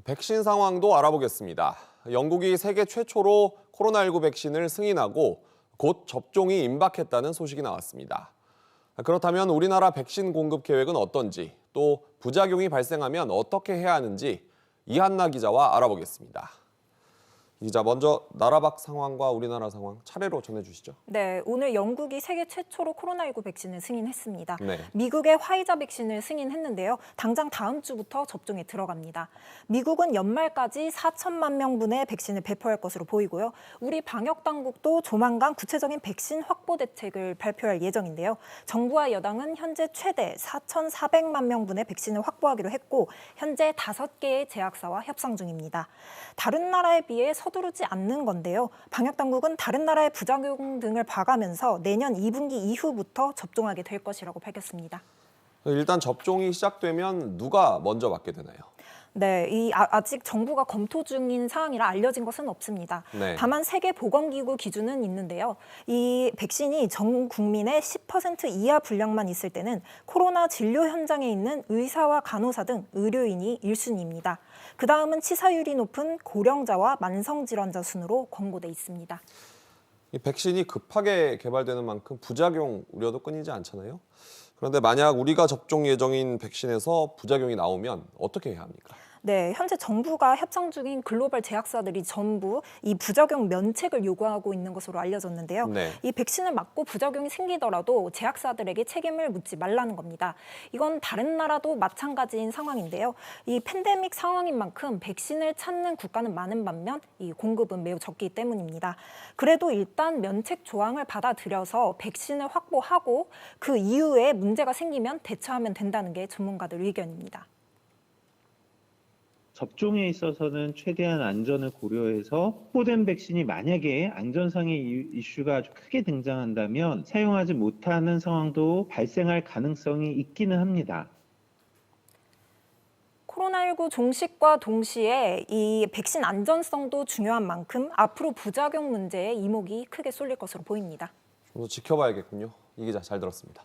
백신 상황도 알아보겠습니다. 영국이 세계 최초로 코로나19 백신을 승인하고 곧 접종이 임박했다는 소식이 나왔습니다. 그렇다면 우리나라 백신 공급 계획은 어떤지, 또 부작용이 발생하면 어떻게 해야 하는지 이한나 기자와 알아보겠습니다. 이 기자, 먼저 나라 밖 상황과 우리나라 상황 차례로 전해주시죠. 네, 오늘 영국이 세계 최초로 코로나19 백신을 승인했습니다. 네. 미국의 화이자 백신을 승인했는데요. 당장 다음 주부터 접종에 들어갑니다. 미국은 연말까지 4천만 명분의 백신을 배포할 것으로 보이고요. 우리 방역 당국도 조만간 구체적인 백신 확보 대책을 발표할 예정인데요. 정부와 여당은 현재 최대 4,400만 명분의 백신을 확보하기로 했고 현재 5개의 제약사와 협상 중입니다. 다른 나라에 비해 서두르지 않는 건데요. 방역당국은 다른 나라의 부작용 등을 봐가면서 내년 2분기 이후부터 접종하게 될 것이라고 밝혔습니다. 일단 접종이 시작되면 누가 먼저 맞게 되나요? 네, 아직 정부가 검토 중인 사항이라 알려진 것은 없습니다. 네. 다만 세계보건기구 기준은 있는데요. 이 백신이 전 국민의 10% 이하 분량만 있을 때는 코로나 진료 현장에 있는 의사와 간호사 등 의료인이 1순위입니다. 그다음은 치사율이 높은 고령자와 만성질환자 순으로 권고돼 있습니다. 이 백신이 급하게 개발되는 만큼 부작용 우려도 끊이지 않잖아요. 그런데 만약 우리가 접종 예정인 백신에서 부작용이 나오면 어떻게 해야 합니까? 네, 현재 정부가 협상 중인 글로벌 제약사들이 전부 이 부작용 면책을 요구하고 있는 것으로 알려졌는데요. 네. 이 백신을 맞고 부작용이 생기더라도 제약사들에게 책임을 묻지 말라는 겁니다. 이건 다른 나라도 마찬가지인 상황인데요. 이 팬데믹 상황인 만큼 백신을 찾는 국가는 많은 반면 이 공급은 매우 적기 때문입니다. 그래도 일단 면책 조항을 받아들여서 백신을 확보하고 그 이후에 문제가 생기면 대처하면 된다는 게 전문가들 의견입니다. 접종에 있어서는 최대한 안전을 고려해서 확보된 백신이 만약에 안전상의 이슈가 아주 크게 등장한다면 사용하지 못하는 상황도 발생할 가능성이 있기는 합니다. 코로나19 종식과 동시에 이 백신 안전성도 중요한 만큼 앞으로 부작용 문제에 이목이 크게 쏠릴 것으로 보입니다. 좀 더 지켜봐야겠군요. 이 기자 잘 들었습니다.